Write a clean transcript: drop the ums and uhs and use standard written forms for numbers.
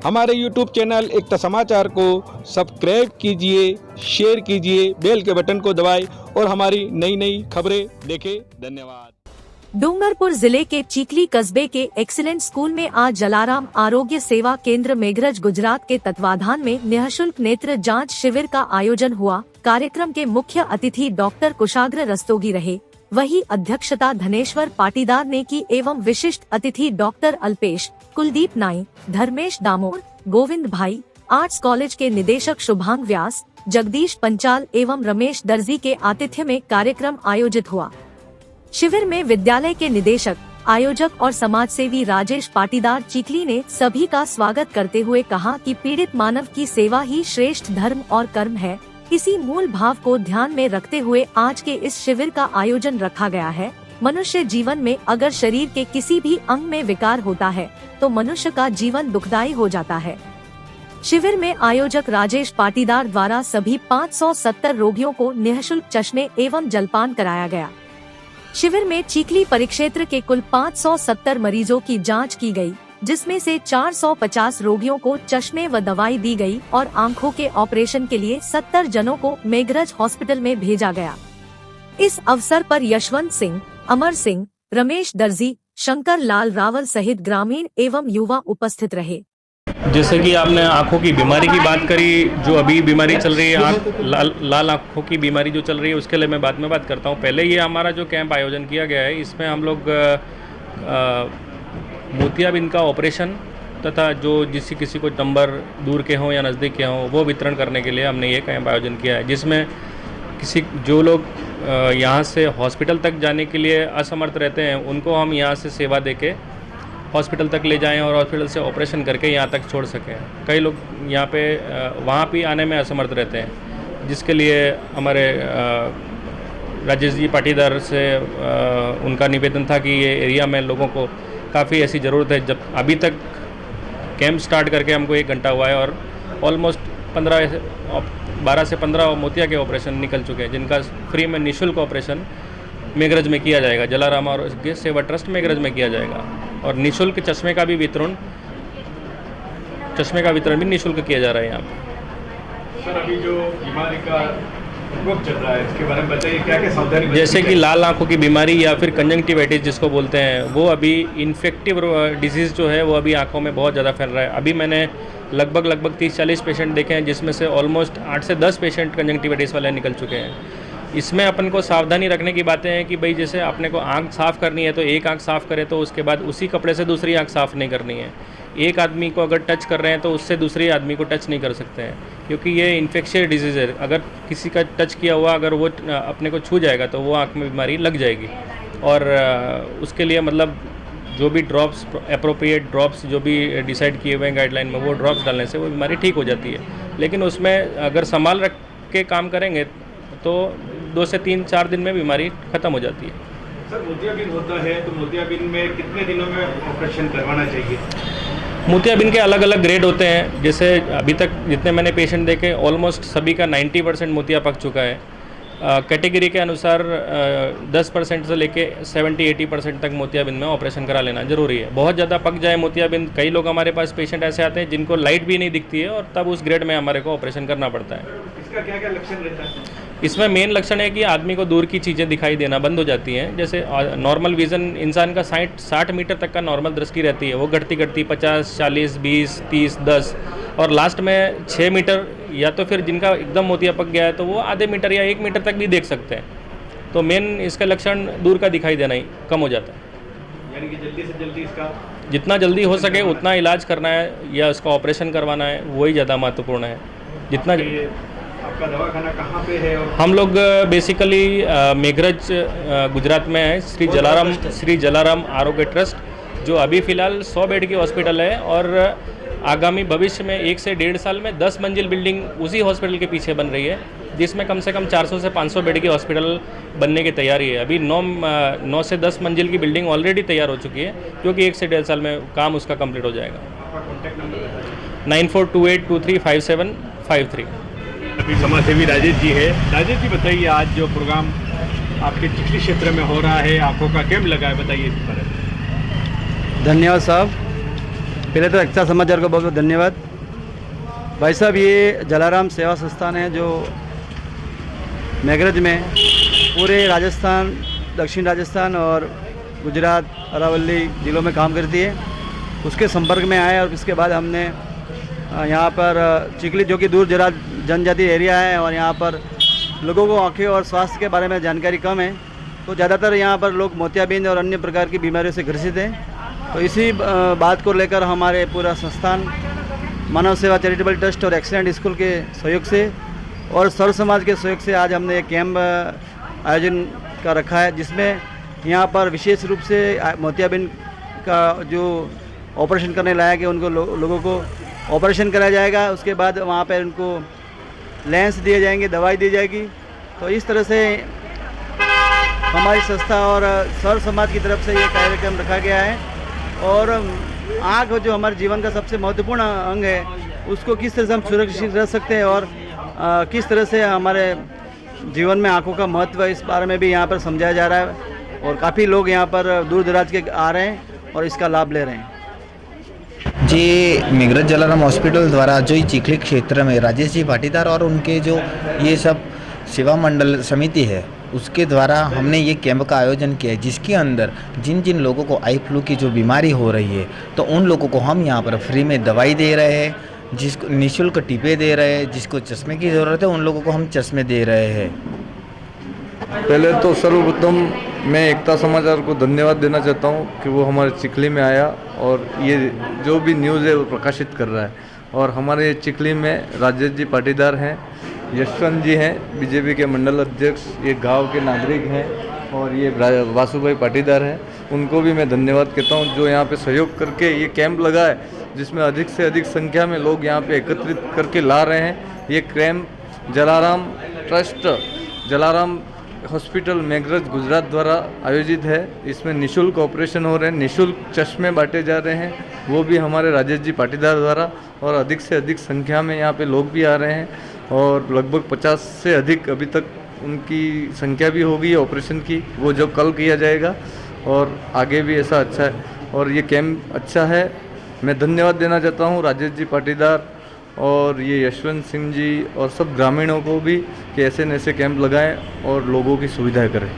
हमारे YouTube channel एकता समाचार को सब्सक्राइब कीजिए, शेयर कीजिए, बेल के बटन को दबाएं और हमारी नई नई खबरें देखें। धन्यवाद। डूंगरपुर जिले के चीखली कस्बे के एक्सीलेंट स्कूल में आज जलाराम आरोग्य सेवा केंद्र मेघरज गुजरात के तत्वाधान में निःशुल्क नेत्र जांच शिविर का आयोजन हुआ। कार्यक्रम के मुख्य अतिथि डॉक्टर कुशाग्र रस्तोगी रहे। वही अध्यक्षता धनेश्वर पाटीदार ने की एवं विशिष्ट अतिथि डॉक्टर अल्पेश, कुलदीप नाई, धर्मेश दामोर, गोविंद भाई, आर्ट्स कॉलेज के निदेशक शुभांग व्यास, जगदीश पंचाल एवं रमेश दर्जी के आतिथ्य में कार्यक्रम आयोजित हुआ। शिविर में विद्यालय के निदेशक, आयोजक और समाजसेवी राजेश पाटीदार चीखली ने सभी का स्वागत करते हुए कहा कि पीड़ित मानव की सेवा ही श्रेष्ठ धर्म और कर्म है। इसी मूल भाव को ध्यान में रखते हुए आज के इस शिविर का आयोजन रखा गया है। मनुष्य जीवन में अगर शरीर के किसी भी अंग में विकार होता है तो मनुष्य का जीवन दुखदायी हो जाता है। शिविर में आयोजक राजेश पाटीदार द्वारा सभी 570 रोगियों को निःशुल्क चश्मे एवं जलपान कराया गया। शिविर में चीखली परिक्षेत्र के कुल 570 मरीजों की जांच की गई, जिसमें से 450 रोगियों को चश्मे व दवाई दी गई और आंखों के ऑपरेशन के लिए 70 जनों को मेघरज हॉस्पिटल में भेजा गया। इस अवसर पर यशवंत सिंह, अमर सिंह, रमेश दर्जी, शंकर लाल रावल सहित ग्रामीण एवं युवा उपस्थित रहे। जैसे कि आपने आँखों की बीमारी की बात करी, जो अभी बीमारी चल रही है लाल आँखों की बीमारी जो चल रही है, उसके लिए मैं बाद में बात करता हूँ। पहले ये हमारा जो कैंप आयोजन किया गया है, इसमें हम लोग मोतियाबिंद का ऑपरेशन तथा जो किसी को नंबर दूर के हों या नज़दीक के हों वो वितरण करने के लिए हमने ये कैंप आयोजन किया है, जिसमें जो लोग यहाँ से हॉस्पिटल तक जाने के लिए असमर्थ रहते हैं उनको हम यहाँ से सेवा देके हॉस्पिटल तक ले जाएं और हॉस्पिटल से ऑपरेशन करके यहाँ तक छोड़ सकें। कई लोग यहाँ पे वहाँ भी आने में असमर्थ रहते हैं, जिसके लिए हमारे राजेश जी पाटीदार से उनका निवेदन था कि ये एरिया में लोगों को काफ़ी ऐसी ज़रूरत है। जब अभी तक कैंप स्टार्ट करके हमको 1 घंटा हुआ है और ऑलमोस्ट 12 से 15 मोतिया के ऑपरेशन निकल चुके हैं, जिनका फ्री में निःशुल्क ऑपरेशन मेघरज में किया जाएगा। जलाराम आरोग्य सेवा ट्रस्ट मेघरज में किया जाएगा और निःशुल्क चश्मे का वितरण भी निःशुल्क किया जा रहा है यहाँ पे। सर, अभी जो बीमारी का प्रकोप चल रहा है इसके बारे में बताइए, क्या क्या सावधानी? जैसे कि लाल आंखों की बीमारी या फिर कंजंक्टिवाइटिस जिसको बोलते हैं, वो अभी इन्फेक्टिव डिजीज़ जो है वो अभी आंखों में बहुत ज़्यादा फैल रहा है। अभी मैंने लगभग 30-40 पेशेंट देखे हैं, जिसमें से ऑलमोस्ट 8 से 10 पेशेंट कंजंक्टिवाइटिस वाले निकल चुके हैं। इसमें अपन को सावधानी रखने की बातें हैं कि भाई जैसे अपने को आंख साफ़ करनी है तो एक आंख साफ़ करे तो उसके बाद उसी कपड़े से दूसरी आंख साफ़ नहीं करनी है। एक आदमी को अगर टच कर रहे हैं तो उससे दूसरे आदमी को टच नहीं कर सकते हैं, क्योंकि ये इन्फेक्शियस डिजीज़ है। अगर किसी का टच किया हुआ अगर वो अपने को छू जाएगा तो वो आंख में बीमारी लग जाएगी। और उसके लिए मतलब जो भी ड्रॉप्स, अप्रोप्रिएट ड्रॉप्स जो भी डिसाइड किए हुए हैं गाइडलाइन में, वो ड्रॉप्स डालने से वो बीमारी ठीक हो जाती है। लेकिन उसमें अगर संभाल रख के काम करेंगे तो 2 से 3-4 दिन में बीमारी ख़त्म हो जाती है। सर, मोतियाबिंद होता है तो मोतियाबिंद में कितने दिनों में ऑपरेशन करवाना चाहिए? मोतियाबिंद के अलग अलग ग्रेड होते हैं। जैसे अभी तक जितने मैंने पेशेंट देखे ऑलमोस्ट सभी का 90% मोतिया पक चुका है। कैटेगरी के अनुसार 10% से लेके 70-80% तक मोतियाबिंद में ऑपरेशन करा लेना ज़रूरी है। बहुत ज़्यादा पक जाए मोतियाबिंद, कई लोग हमारे पास पेशेंट ऐसे आते हैं जिनको लाइट भी नहीं दिखती है और तब उस ग्रेड में हमारे को ऑपरेशन करना पड़ता है। इसका क्या क्या लक्षण रहता है? इसमें मेन लक्षण है कि आदमी को दूर की चीज़ें दिखाई देना बंद हो जाती हैं। जैसे नॉर्मल विज़न इंसान का 60 मीटर तक का नॉर्मल दृष्टि रहती है, वो घटती 50, 40, 20, 30, 10 और लास्ट में 6 मीटर, या तो फिर जिनका एकदम मोतिया पक गया है तो वो आधे मीटर या 1 मीटर तक भी देख सकते हैं। तो मेन इसका लक्षण दूर का दिखाई देना ही कम हो जाता है। यानी कि जल्दी से जल्दी इसका जितना जल्दी हो सके उतना इलाज करना है या उसका ऑपरेशन करवाना है, वही ज़्यादा महत्वपूर्ण है। जितना आपका दवाखाना कहाँ पे है? हम लोग बेसिकली मेघरज गुजरात में है, श्री जलाराम आरोग्य ट्रस्ट, जो अभी फ़िलहाल 100 बेड की हॉस्पिटल है और आगामी भविष्य में 1 से 1.5 साल में 10 मंजिल बिल्डिंग उसी हॉस्पिटल के पीछे बन रही है, जिसमें कम से कम 400 से 500 बेड की हॉस्पिटल बनने की तैयारी है। अभी 9 से 10 मंजिल की बिल्डिंग ऑलरेडी तैयार हो चुकी है, क्योंकि 1 से 1.5 साल में काम उसका कंप्लीट हो जाएगा। 9428235753। अभी समाजसेवी राजेश जी है। राजेश जी बताइए, आज जो प्रोग्राम आपके चिखली क्षेत्र में हो रहा है, आंखों का कैंप लगा है, बताइए इस पर। धन्यवाद साहब। पहले तो एक्स्ट्रा समाचार को बहुत बहुत धन्यवाद। भाई साहब, ये जलाराम सेवा संस्थान है जो मेघरज में पूरे राजस्थान, दक्षिण राजस्थान और गुजरात, अरावली जिलों में काम करती है। उसके संपर्क में आए और इसके बाद हमने यहाँ पर चिखली, जो कि दूर दराज जनजाति एरिया है और यहाँ पर लोगों को आँखें और स्वास्थ्य के बारे में जानकारी कम है, तो ज़्यादातर यहाँ पर लोग मोतियाबिंद और अन्य प्रकार की बीमारियों से ग्रसित हैं। तो इसी बात को लेकर हमारे पूरा संस्थान मानव सेवा चैरिटेबल ट्रस्ट और एक्सीलेंट स्कूल के सहयोग से और सर्व समाज के सहयोग से आज हमने एक कैंप आयोजन का रखा है, जिसमें यहाँ पर विशेष रूप से मोतियाबिंद का जो ऑपरेशन करने लायक है उनको लोगों को ऑपरेशन कराया जाएगा। उसके बाद वहाँ पर उनको लेंस दिए जाएंगे, दवाई दी जाएगी। तो इस तरह से हमारी संस्था और सर्व समाज की तरफ से ये कार्यक्रम रखा गया है। और आँख जो हमारे जीवन का सबसे महत्वपूर्ण अंग है, उसको किस तरह से हम सुरक्षित रह सकते हैं और किस तरह से हमारे जीवन में आँखों का महत्व है, इस बारे में भी यहाँ पर समझाया जा रहा है। और काफ़ी लोग यहाँ पर दूर दराज के आ रहे हैं और इसका लाभ ले रहे हैं। जी, मेघरज जलाराम हॉस्पिटल द्वारा जो चिखली क्षेत्र में राजेश जी पाटीदार और उनके जो ये सब सेवा मंडल समिति है, उसके द्वारा हमने ये कैंप का आयोजन किया है, जिसके अंदर जिन जिन लोगों को आई फ्लू की जो बीमारी हो रही है, तो उन लोगों को हम यहाँ पर फ्री में दवाई दे रहे हैं, जिसको निःशुल्क टीपे दे रहे हैं, जिसको चश्मे की ज़रूरत है उन लोगों को हम चश्मे दे रहे हैं। पहले तो सर्वप्रथम मैं एकता समाचार को धन्यवाद देना चाहता हूँ कि वो हमारे चिखली में आया और ये जो भी न्यूज़ है वो प्रकाशित कर रहा है। और हमारे चिखली में राजेश जी पाटीदार हैं, यशवंत जी हैं बीजेपी के मंडल अध्यक्ष, ये गांव के नागरिक हैं, और ये वासु भाई पाटीदार हैं। उनको भी मैं धन्यवाद कहता हूँ जो यहाँ पे सहयोग करके ये कैंप लगा है, जिसमें अधिक से अधिक संख्या में लोग यहाँ पे एकत्रित करके ला रहे हैं। ये camp Jalaram trust, Jalaram hospital Meghraj Gujarat द्वारा आयोजित है। इसमें निःशुल्क ऑपरेशन हो रहे हैं, निःशुल्क चश्मे बांटे जा रहे हैं, वो भी हमारे राजेश जी पाटीदार द्वारा। और अधिक से अधिक संख्या में यहाँ पे लोग भी आ रहे हैं और लगभग 50 से अधिक अभी तक उनकी संख्या भी हो गई है ऑपरेशन की, वो जो कल किया जाएगा। और आगे भी ऐसा अच्छा है और ये कैंप अच्छा है। मैं धन्यवाद देना चाहता हूँ राजेश जी पाटीदार और ये यशवंत सिंह जी और सब ग्रामीणों को भी कि ऐसे न ऐसे कैंप लगाएं और लोगों की सुविधा करें।